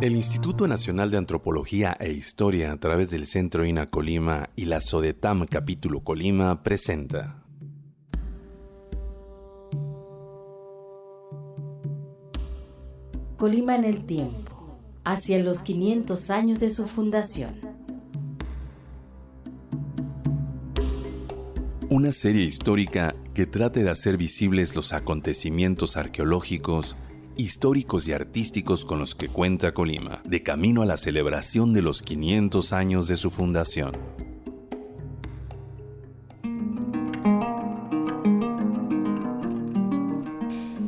El Instituto Nacional de Antropología e Historia, a través del Centro INA Colima y la SODETAM Capítulo Colima, presenta Colima en el tiempo, hacia los 500 años de su fundación. Una serie histórica que trate de hacer visibles los acontecimientos arqueológicos, históricos y artísticos con los que cuenta Colima, de camino a la celebración de los 500 años de su fundación.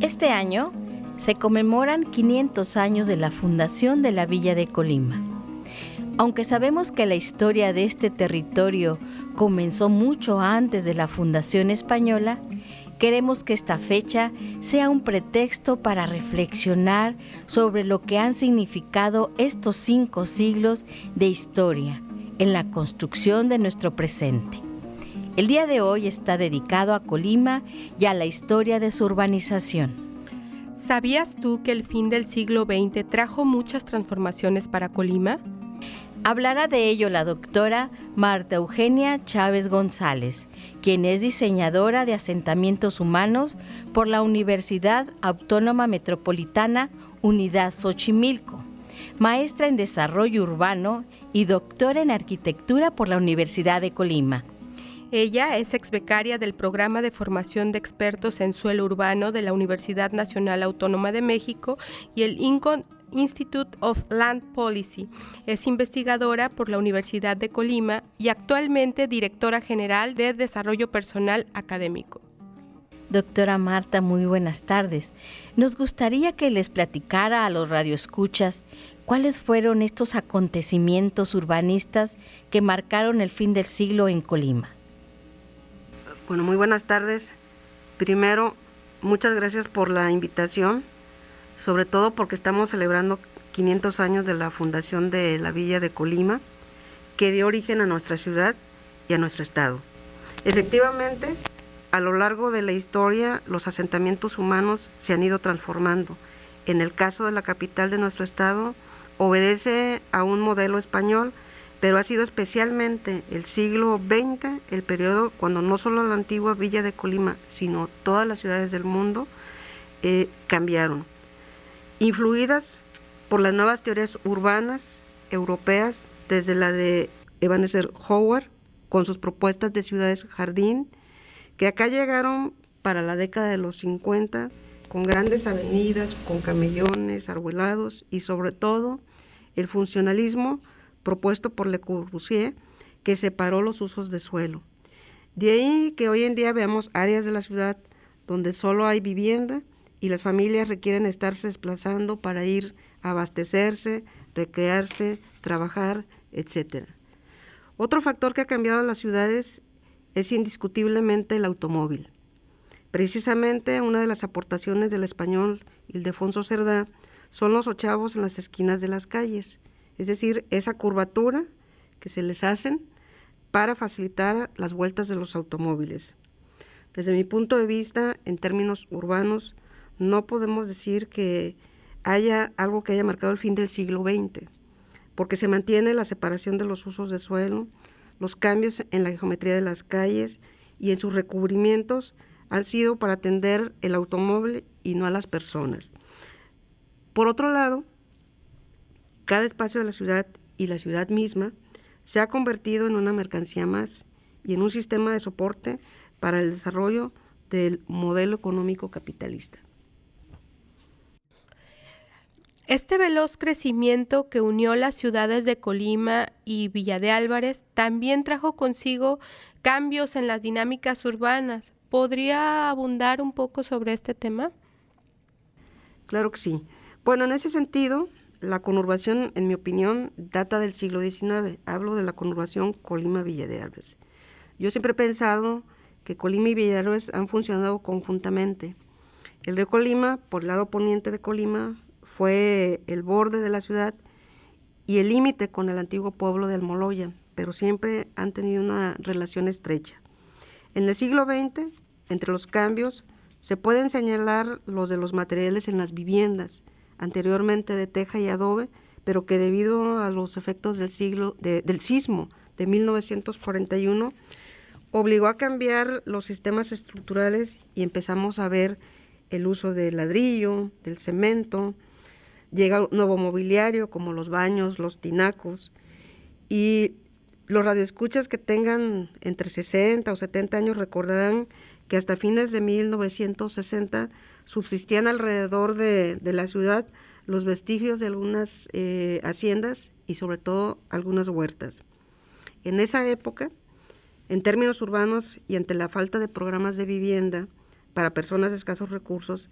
Este año se conmemoran 500 años de la fundación de la Villa de Colima. Aunque sabemos que la historia de este territorio comenzó mucho antes de la fundación española, queremos que esta fecha sea un pretexto para reflexionar sobre lo que han significado estos 5 siglos de historia en la construcción de nuestro presente. El día de hoy está dedicado a Colima y a la historia de su urbanización. ¿Sabías tú que el fin del siglo XX trajo muchas transformaciones para Colima? Hablará de ello la doctora Marta Eugenia Chávez González, quien es diseñadora de asentamientos humanos por la Universidad Autónoma Metropolitana Unidad Xochimilco, maestra en desarrollo urbano y doctora en arquitectura por la Universidad de Colima. Ella es exbecaria del Programa de Formación de Expertos en Suelo Urbano de la Universidad Nacional Autónoma de México y el Institute of Land Policy. Es investigadora por la Universidad de Colima y actualmente directora general de Desarrollo Personal Académico. Doctora Marta, muy buenas tardes. Nos gustaría que les platicara a los radioescuchas cuáles fueron estos acontecimientos urbanistas que marcaron el fin del siglo en Colima. Bueno, muy buenas tardes. Primero, muchas gracias por la invitación, sobre todo porque estamos celebrando 500 años de la fundación de la Villa de Colima, que dio origen a nuestra ciudad y a nuestro estado. Efectivamente, a lo largo de la historia, los asentamientos humanos se han ido transformando. En el caso de la capital de nuestro estado, obedece a un modelo español, pero ha sido especialmente el siglo XX, el periodo cuando no solo la antigua Villa de Colima, sino todas las ciudades del mundo cambiaron. Influidas por las nuevas teorías urbanas europeas, desde la de Ebenezer Howard, con sus propuestas de ciudades jardín, que acá llegaron para la década de los 50, con grandes avenidas, con camellones, arbolados y sobre todo el funcionalismo propuesto por Le Corbusier, que separó los usos de suelo. De ahí que hoy en día veamos áreas de la ciudad donde solo hay vivienda y las familias requieren estarse desplazando para ir a abastecerse, recrearse, trabajar, etc. Otro factor que ha cambiado las ciudades es indiscutiblemente el automóvil. Precisamente una de las aportaciones del español Ildefonso Cerdá son los ochavos en las esquinas de las calles, es decir, esa curvatura que se les hacen para facilitar las vueltas de los automóviles. Desde mi punto de vista, en términos urbanos, no podemos decir que haya algo que haya marcado el fin del siglo XX, porque se mantiene la separación de los usos de suelo, los cambios en la geometría de las calles y en sus recubrimientos han sido para atender el automóvil y no a las personas. Por otro lado, cada espacio de la ciudad y la ciudad misma se ha convertido en una mercancía más y en un sistema de soporte para el desarrollo del modelo económico capitalista. Este veloz crecimiento que unió las ciudades de Colima y Villa de Álvarez también trajo consigo cambios en las dinámicas urbanas. ¿Podría abundar un poco sobre este tema? Claro que sí. Bueno, en ese sentido, la conurbación, en mi opinión, data del siglo XIX. Hablo de la conurbación Colima-Villa de Álvarez. Yo siempre he pensado que Colima y Villa de Álvarez han funcionado conjuntamente. El río Colima, por el lado poniente de Colima, fue el borde de la ciudad y el límite con el antiguo pueblo de Almoloya, pero siempre han tenido una relación estrecha. En el siglo XX, entre los cambios, se pueden señalar los de los materiales en las viviendas, anteriormente de teja y adobe, pero que debido a los efectos del sismo de 1941, obligó a cambiar los sistemas estructurales y empezamos a ver el uso del ladrillo, del cemento, llega un nuevo mobiliario como los baños, los tinacos, y los radioescuchas que tengan entre 60 o 70 años recordarán que hasta fines de 1960 subsistían alrededor de la ciudad los vestigios de algunas haciendas y sobre todo algunas huertas. En esa época, en términos urbanos y ante la falta de programas de vivienda para personas de escasos recursos,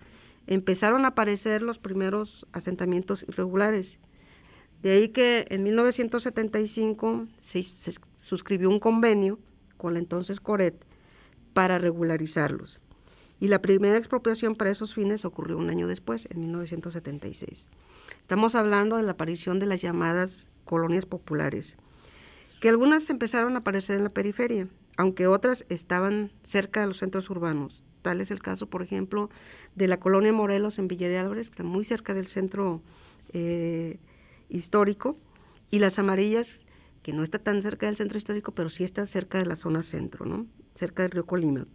empezaron a aparecer los primeros asentamientos irregulares. De ahí que en 1975 se suscribió un convenio con la entonces Coret para regularizarlos. Y la primera expropiación para esos fines ocurrió un año después, en 1976. Estamos hablando de la aparición de las llamadas colonias populares, que algunas empezaron a aparecer en la periferia, aunque otras estaban cerca de los centros urbanos. Tal es el caso, por ejemplo, de la colonia Morelos en Villa de Álvarez, que está muy cerca del centro histórico, y Las Amarillas, que no está tan cerca del centro histórico, pero sí está cerca de la zona centro, ¿no? Cerca del río Colima.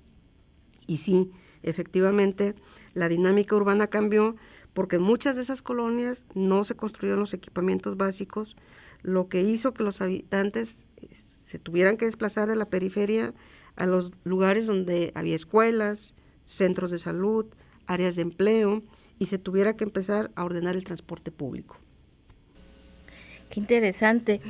Y sí, efectivamente, la dinámica urbana cambió porque en muchas de esas colonias no se construyeron los equipamientos básicos, lo que hizo que los habitantes se tuvieran que desplazar de la periferia a los lugares donde había escuelas, centros de salud, áreas de empleo, y se tuviera que empezar a ordenar el transporte público. Qué interesante.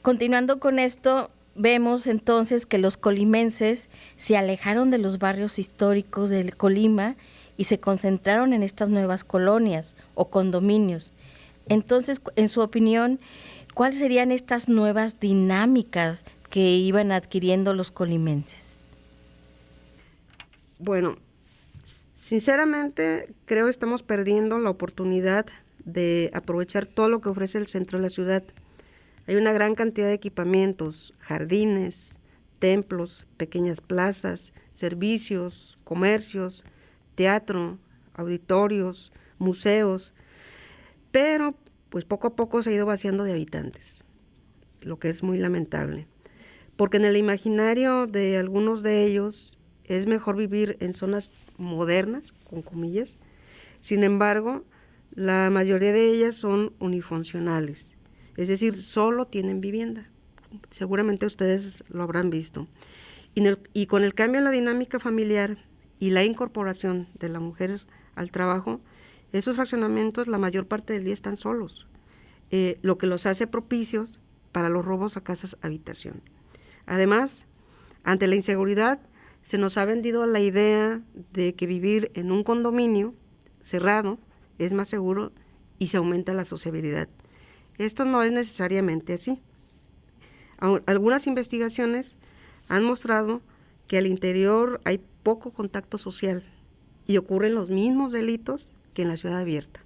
Continuando con esto, vemos entonces que los colimenses se alejaron de los barrios históricos de Colima y se concentraron en estas nuevas colonias o condominios. Entonces, en su opinión, ¿cuáles serían estas nuevas dinámicas que iban adquiriendo los colimenses? Bueno, sinceramente creo que estamos perdiendo la oportunidad de aprovechar todo lo que ofrece el centro de la ciudad. Hay una gran cantidad de equipamientos, jardines, templos, pequeñas plazas, servicios, comercios, teatro, auditorios, museos, pero pues poco a poco se ha ido vaciando de habitantes, lo que es muy lamentable, porque en el imaginario de algunos de ellos es mejor vivir en zonas modernas, con comillas. Sin embargo, la mayoría de ellas son unifuncionales, es decir, solo tienen vivienda. Seguramente ustedes lo habrán visto. Y con el cambio en la dinámica familiar y la incorporación de la mujer al trabajo, esos fraccionamientos la mayor parte del día están solos, lo que los hace propicios para los robos a casas habitación. Además, ante la inseguridad, se nos ha vendido la idea de que vivir en un condominio cerrado es más seguro y se aumenta la sociabilidad. Esto no es necesariamente así. Algunas investigaciones han mostrado que al interior hay poco contacto social y ocurren los mismos delitos que en la ciudad abierta.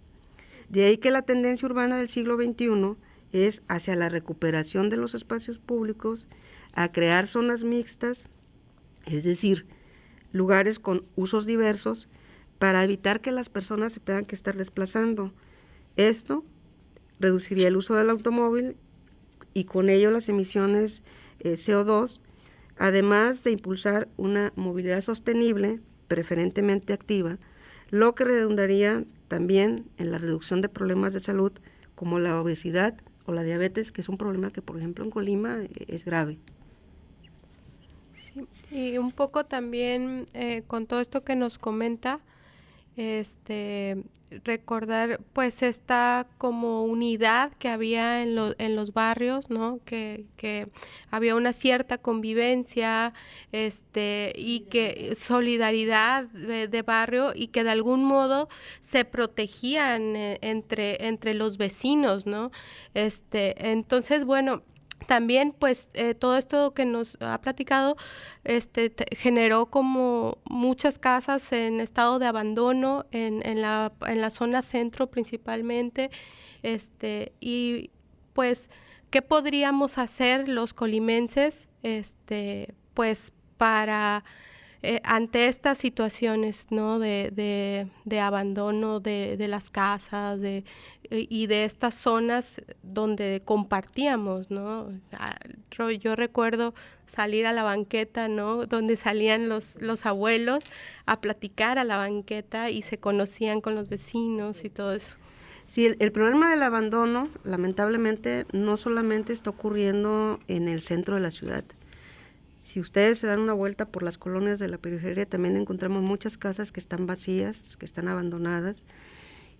De ahí que la tendencia urbana del siglo XXI es hacia la recuperación de los espacios públicos, a crear zonas mixtas, es decir, lugares con usos diversos, para evitar que las personas se tengan que estar desplazando. Esto reduciría el uso del automóvil y con ello las emisiones CO2, además de impulsar una movilidad sostenible, preferentemente activa, lo que redundaría también en la reducción de problemas de salud como la obesidad o la diabetes, que es un problema que, por ejemplo, en Colima es grave. Sí, y un poco también con todo esto que nos comenta, recordar pues esta como unidad que había en los barrios, ¿no? Que había una cierta convivencia, y que solidaridad de barrio, y que de algún modo se protegían entre los vecinos, ¿no? Entonces, bueno, también pues todo esto que nos ha platicado generó como muchas casas en estado de abandono en la zona centro principalmente, y pues ¿qué podríamos hacer los colimenses pues para ante estas situaciones, ¿no? de abandono de las casas y de estas zonas donde compartíamos, ¿no? Yo recuerdo salir a la banqueta, ¿no? Donde salían los abuelos a platicar a la banqueta y se conocían con los vecinos y todo eso. Sí, el problema del abandono, lamentablemente, no solamente está ocurriendo en el centro de la ciudad. Si ustedes se dan una vuelta por las colonias de la periferia, también encontramos muchas casas que están vacías, que están abandonadas.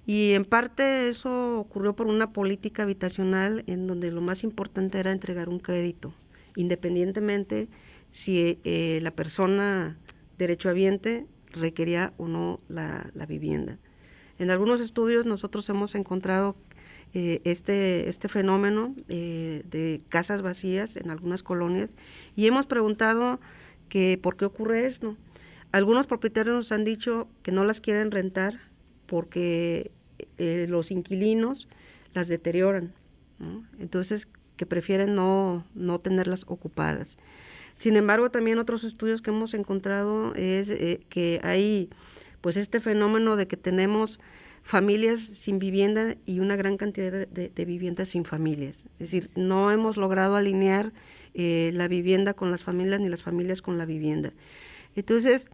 Y en parte eso ocurrió por una política habitacional en donde lo más importante era entregar un crédito, independientemente si la persona derechohabiente requería o no la vivienda. En algunos estudios nosotros hemos encontrado este fenómeno de casas vacías en algunas colonias y hemos preguntado que por qué ocurre esto. Algunos propietarios nos han dicho que no las quieren rentar porque los inquilinos las deterioran, ¿no? Entonces que prefieren no tenerlas ocupadas. Sin embargo, también otros estudios que hemos encontrado es que hay pues este fenómeno de que tenemos familias sin vivienda y una gran cantidad de viviendas sin familias. Es decir, no hemos logrado alinear la vivienda con las familias ni las familias con la vivienda. Entonces,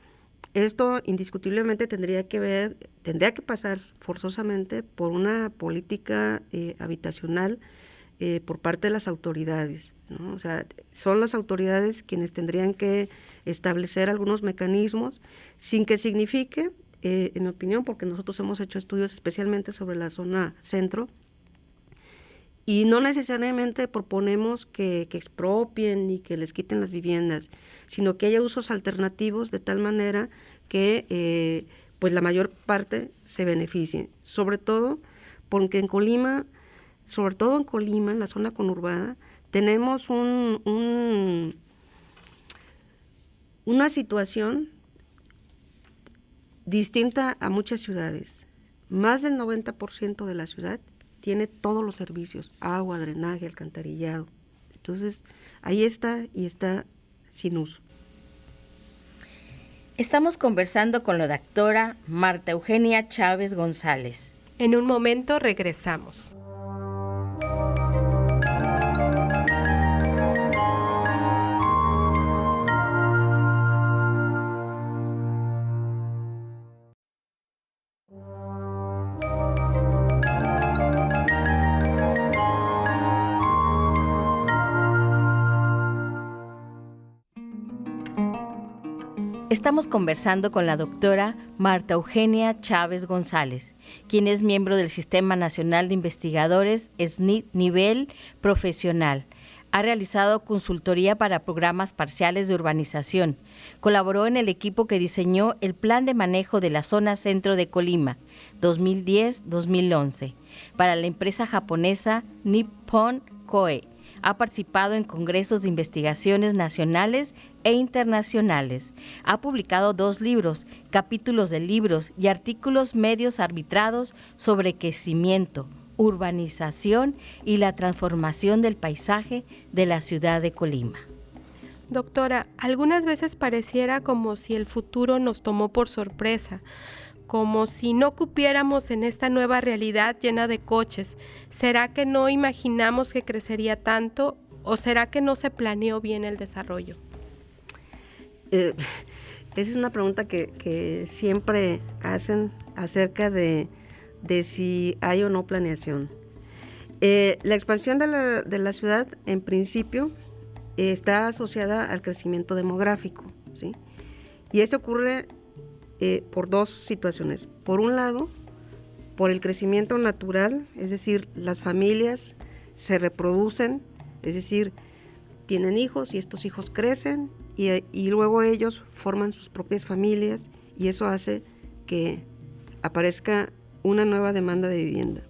esto indiscutiblemente tendría que pasar forzosamente por una política habitacional por parte de las autoridades, ¿no? O sea, son las autoridades quienes tendrían que establecer algunos mecanismos sin que signifique, en mi opinión, porque nosotros hemos hecho estudios especialmente sobre la zona centro, y no necesariamente proponemos que expropien ni que les quiten las viviendas, sino que haya usos alternativos de tal manera que pues la mayor parte se beneficie, sobre todo porque en Colima, en la zona conurbada, tenemos una situación distinta a muchas ciudades. Más del 90% de la ciudad tiene todos los servicios, agua, drenaje, alcantarillado. Entonces, ahí está y está sin uso. Estamos conversando con la doctora Marta Eugenia Chávez González. En un momento regresamos. Estamos conversando con la doctora Marta Eugenia Chávez González, quien es miembro del Sistema Nacional de Investigadores SNID Nivel Profesional. Ha realizado consultoría para programas parciales de urbanización. Colaboró en el equipo que diseñó el Plan de Manejo de la Zona Centro de Colima, 2010-2011, para la empresa japonesa Nippon Koei. Ha participado en congresos de investigaciones nacionales e internacionales. Ha publicado 2 libros, capítulos de libros y artículos medios arbitrados sobre crecimiento, urbanización y la transformación del paisaje de la ciudad de Colima. Doctora, algunas veces pareciera como si el futuro nos tomó por sorpresa, como si no cupiéramos en esta nueva realidad llena de coches. ¿Será que no imaginamos que crecería tanto o será que no se planeó bien el desarrollo? Esa es una pregunta que siempre hacen acerca de si hay o no planeación. La expansión de la ciudad, en principio, está asociada al crecimiento demográfico, ¿sí? Y esto ocurre por 2 situaciones. Por un lado, por el crecimiento natural, es decir, las familias se reproducen, es decir, tienen hijos y estos hijos crecen y luego ellos forman sus propias familias y eso hace que aparezca una nueva demanda de vivienda.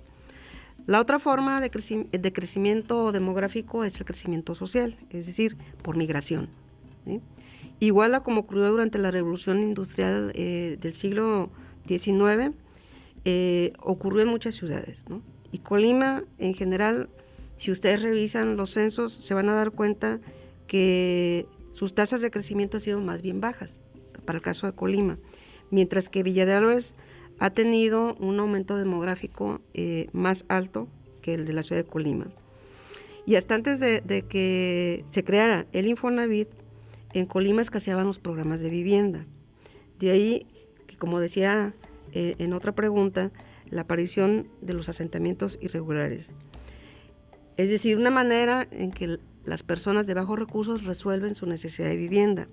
La otra forma de crecimiento demográfico es el crecimiento social, es decir, por migración, ¿sí? Igual a como ocurrió durante la Revolución Industrial del siglo XIX, ocurrió en muchas ciudades, ¿no? Y Colima, en general, si ustedes revisan los censos, se van a dar cuenta que sus tasas de crecimiento han sido más bien bajas. para el caso de Colima, mientras que Villa de Álvarez ha tenido un aumento demográfico más alto que el de la ciudad de Colima. Y hasta antes de que se creara el Infonavit, en Colima escaseaban los programas de vivienda. De ahí que, como decía en otra pregunta, la aparición de los asentamientos irregulares. Es decir, una manera en que las personas de bajos recursos resuelven su necesidad de vivienda.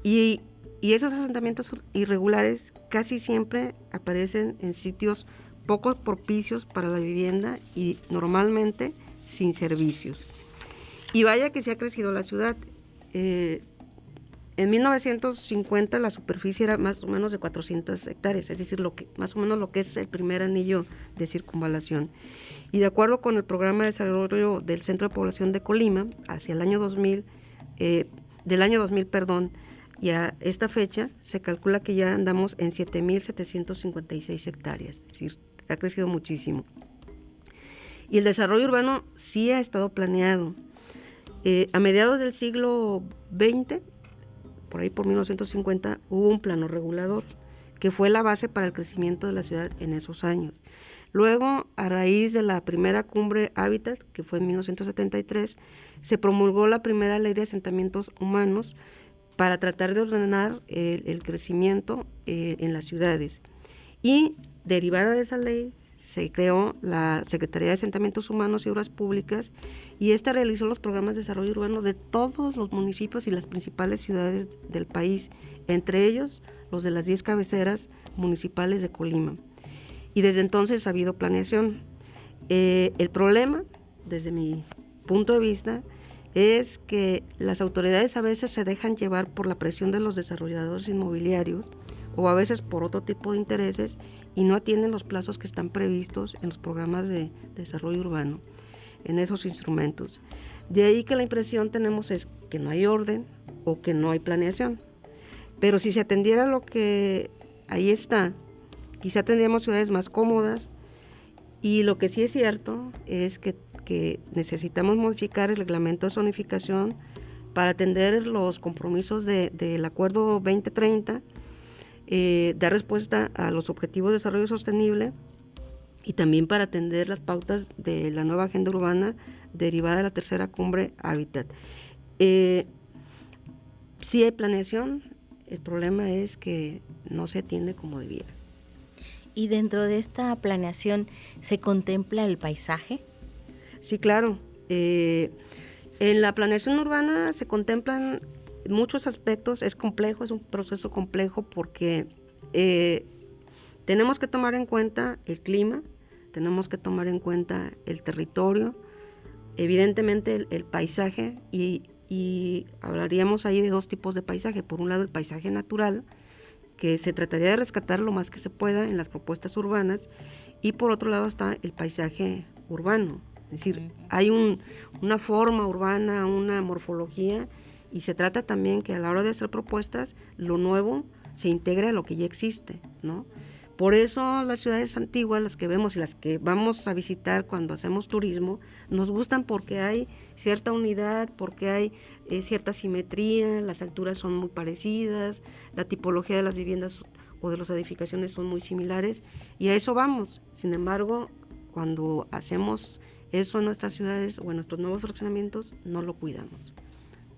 Y esos asentamientos irregulares casi siempre aparecen en sitios poco propicios para la vivienda y normalmente sin servicios. Y vaya que se ha crecido la ciudad. En 1950 la superficie era más o menos de 400 hectáreas, es decir, más o menos lo que es el primer anillo de circunvalación. Y de acuerdo con el programa de desarrollo del Centro de Población de Colima, hacia el año 2000, del año 2000, y a esta fecha se calcula que ya andamos en 7.756 hectáreas, es decir, ha crecido muchísimo. Y el desarrollo urbano sí ha estado planeado. A mediados del siglo XX, por ahí por 1950, hubo un plano regulador que fue la base para el crecimiento de la ciudad en esos años. Luego, a raíz de la primera cumbre Hábitat, que fue en 1973, se promulgó la primera ley de asentamientos humanos para tratar de ordenar el crecimiento en las ciudades. Y derivada de esa ley, se creó la Secretaría de Asentamientos Humanos y Obras Públicas, y esta realizó los programas de desarrollo urbano de todos los municipios y las principales ciudades del país, entre ellos los de las 10 cabeceras municipales de Colima. Y desde entonces ha habido planeación. El problema, desde mi punto de vista, es que las autoridades a veces se dejan llevar por la presión de los desarrolladores inmobiliarios o a veces por otro tipo de intereses y no atienden los plazos que están previstos en los programas de desarrollo urbano, en esos instrumentos. De ahí que la impresión tenemos es que no hay orden o que no hay planeación. Pero si se atendiera lo que ahí está, quizá tendríamos ciudades más cómodas, y lo que sí es cierto es que necesitamos modificar el reglamento de zonificación para atender los compromisos del Acuerdo 2030, dar respuesta a los objetivos de desarrollo sostenible y también para atender las pautas de la nueva agenda urbana derivada de la tercera cumbre Hábitat. Sí hay planeación, el problema es que no se atiende como debiera. ¿Y dentro de esta planeación se contempla el paisaje? Sí, claro. En la planeación urbana se contemplan muchos aspectos. Es complejo, es un proceso complejo porque tenemos que tomar en cuenta el clima, tenemos que tomar en cuenta el territorio, evidentemente el paisaje, y hablaríamos ahí de dos tipos de paisaje. Por un lado, el paisaje natural, que se trataría de rescatar lo más que se pueda en las propuestas urbanas, y por otro lado está el paisaje urbano, es decir, hay una forma urbana, una morfología, y se trata también que a la hora de hacer propuestas, lo nuevo se integre a lo que ya existe, ¿no? Por eso las ciudades antiguas, las que vemos y las que vamos a visitar cuando hacemos turismo, nos gustan porque hay cierta unidad, porque hay cierta simetría, las alturas son muy parecidas, la tipología de las viviendas o de las edificaciones son muy similares, y a eso vamos. Sin embargo, cuando hacemos eso en nuestras ciudades o en nuestros nuevos fraccionamientos, no lo cuidamos,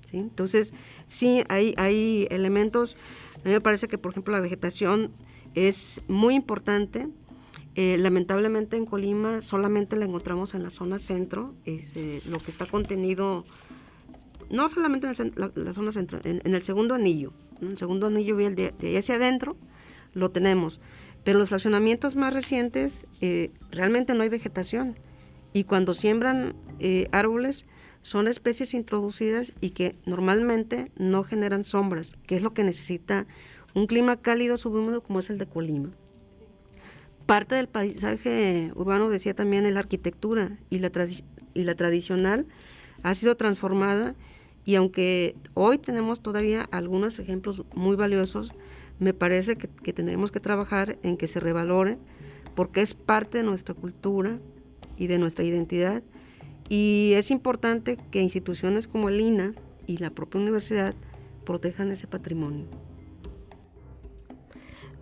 ¿sí? Entonces, sí, hay elementos. A mí me parece que, por ejemplo, la vegetación es muy importante. Lamentablemente en Colima solamente la encontramos en la zona centro, es lo que está contenido, no solamente en la zona centro, en el segundo anillo. En el segundo anillo vial de ahí hacia adentro lo tenemos, pero los fraccionamientos más recientes realmente no hay vegetación, y cuando siembran árboles son especies introducidas y que normalmente no generan sombras, que es lo que necesita un clima cálido subhúmedo como es el de Colima. Parte del paisaje urbano, decía también, es la arquitectura, y la tradicional ha sido transformada, y aunque hoy tenemos todavía algunos ejemplos muy valiosos, me parece que tendremos que trabajar en que se revalore, porque es parte de nuestra cultura y de nuestra identidad, y es importante que instituciones como el INAH y la propia universidad protejan ese patrimonio.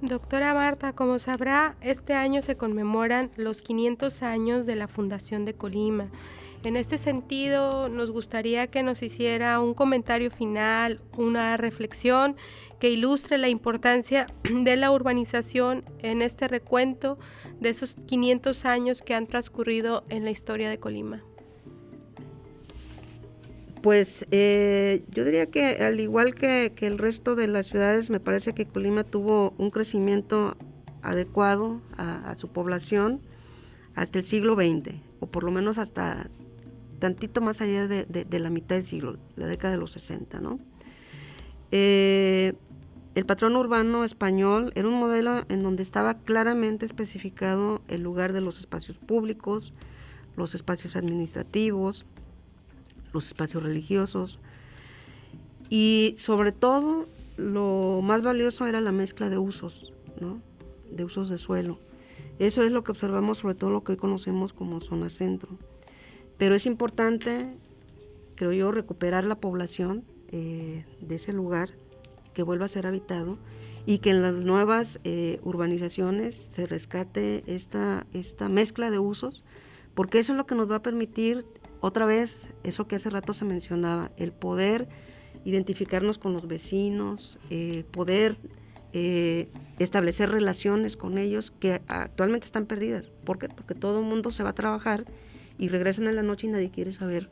Doctora Marta, como sabrá, este año se conmemoran los 500 años de la Fundación de Colima. En este sentido, nos gustaría que nos hiciera un comentario final, una reflexión que ilustre la importancia de la urbanización en este recuento de esos 500 años que han transcurrido en la historia de Colima. Pues yo diría que al igual que el resto de las ciudades, me parece que Colima tuvo un crecimiento adecuado a su población hasta el siglo XX, o por lo menos hasta tantito más allá de la mitad del siglo, la década de los 60, ¿no? El patrón urbano español era un modelo en donde estaba claramente especificado el lugar de los espacios públicos, los espacios administrativos, los espacios religiosos, y sobre todo lo más valioso era la mezcla de usos, ¿no? De usos de suelo. Eso es lo que observamos, sobre todo lo que hoy conocemos como zona centro. Pero es importante, creo yo, recuperar la población de ese lugar, que vuelva a ser habitado, y que en las nuevas urbanizaciones se rescate esta mezcla de usos, porque eso es lo que nos va a permitir, otra vez, eso que hace rato se mencionaba, el poder identificarnos con los vecinos, poder establecer relaciones con ellos que actualmente están perdidas. ¿Por qué? Porque todo el mundo se va a trabajar y regresan en la noche y nadie quiere saber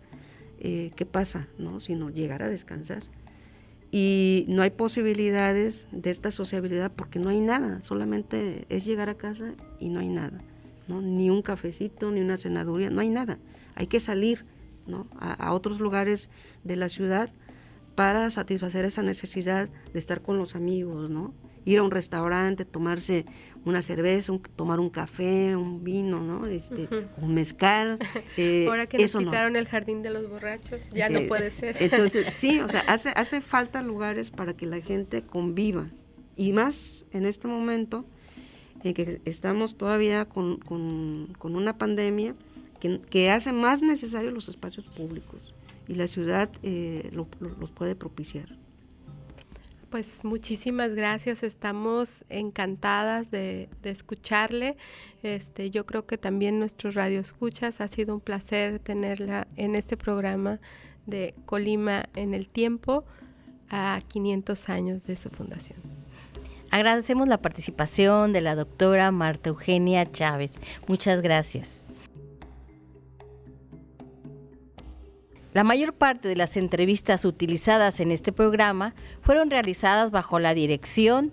qué pasa, ¿no? Sino llegar a descansar. Y no hay posibilidades de esta sociabilidad porque no hay nada, solamente es llegar a casa y no hay nada, ¿no? Ni un cafecito, ni una cenaduría, no hay nada. Hay que salir, ¿no? a otros lugares de la ciudad para satisfacer esa necesidad de estar con los amigos, ¿no? Ir a un restaurante, tomarse una cerveza, tomar un café, un vino, ¿no? Un mezcal. Ahora que nos quitaron el jardín de los borrachos, ya no puede ser. Entonces, sí, o sea, hace falta lugares para que la gente conviva. Y más en este momento en que estamos todavía con una pandemia que hace más necesarios los espacios públicos. Y la ciudad los puede propiciar. Pues muchísimas gracias, estamos encantadas de escucharle. Yo creo que también nuestros radioescuchas, ha sido un placer tenerla en este programa de Colima en el tiempo, a 500 años de su fundación. Agradecemos la participación de la doctora Marta Eugenia Chávez. Muchas gracias. La mayor parte de las entrevistas utilizadas en este programa fueron realizadas bajo la dirección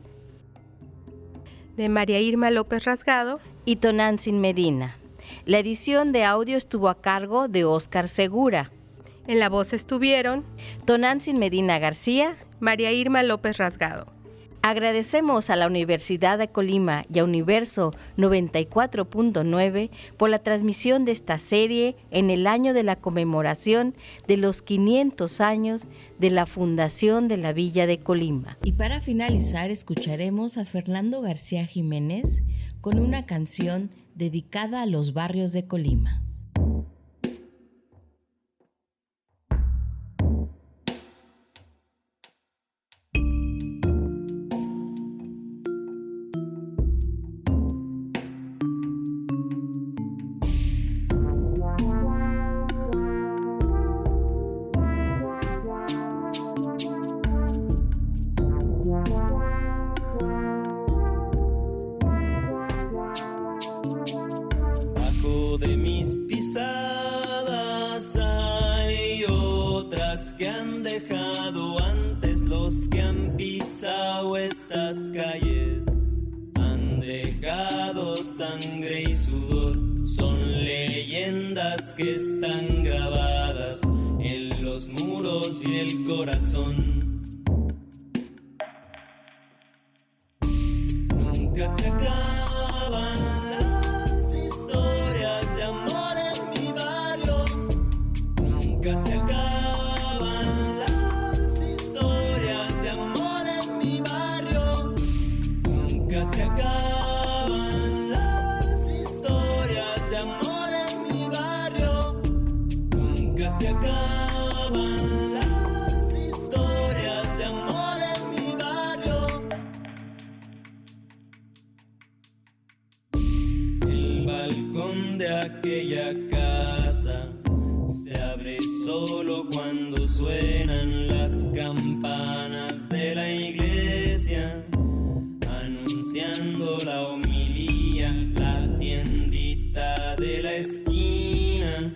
de María Irma López Rasgado y Tonantzin Medina. La edición de audio estuvo a cargo de Óscar Segura. En la voz estuvieron Tonantzin Medina García, María Irma López Rasgado. Agradecemos a la Universidad de Colima y a Universo 94.9 por la transmisión de esta serie en el año de la conmemoración de los 500 años de la fundación de la Villa de Colima. Y para finalizar, escucharemos a Fernando García Jiménez con una canción dedicada a los barrios de Colima. De mis pisadas hay otras que han dejado antes los que han pisado estas calles. Han dejado sangre y sudor, son leyendas que están grabadas en los muros y el corazón. Nunca se acaban las historias de amor en mi barrio. Nunca se acaban las historias de amor en mi barrio. Nunca se acaban las historias de amor en mi barrio. Nunca se acaban las historias de amor en mi barrio. aquella casa se abre solo cuando suenan las campanas de la iglesia, anunciando la homilía, la tiendita de la esquina,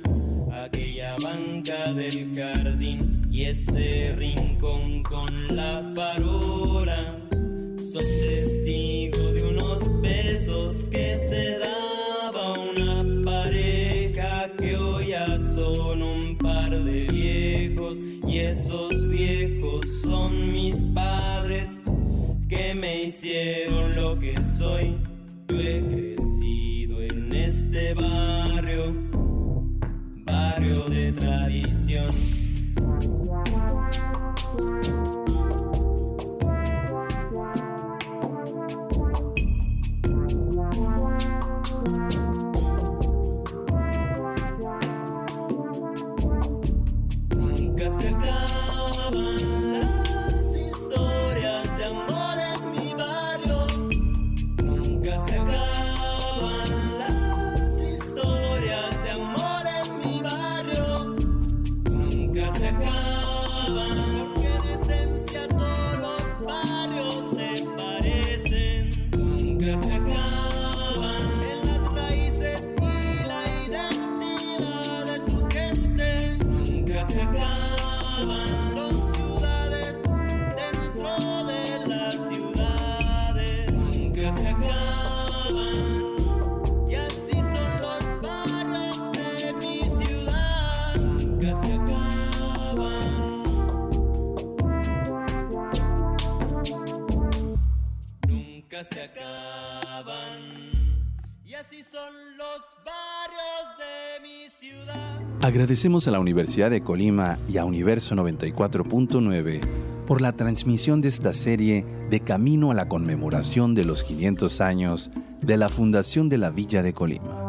aquella banca del jardín y ese rincón con la farola son testigos de unos besos que se daba una pareja que hoy ya son un par de viejos, y esos viejos son mis padres que me hicieron lo que soy. Yo he crecido en este barrio, barrio de tradición. Nunca se acaban las historias de amor en mi barrio. Nunca se acaban las historias de amor en mi barrio. Nunca se acaban, porque en esencia todos los barrios se parecen. Nunca se acaban en las raíces y la identidad de su gente. Nunca se acaban, son ciudades dentro de las ciudades. Nunca se acaban, y así son los barrios de mi ciudad. Nunca se acaban. Nunca se acaban, y así son los barrios de mi ciudad. Agradecemos a la Universidad de Colima y a Universo 94.9 por la transmisión de esta serie de camino a la conmemoración de los 500 años de la fundación de la Villa de Colima.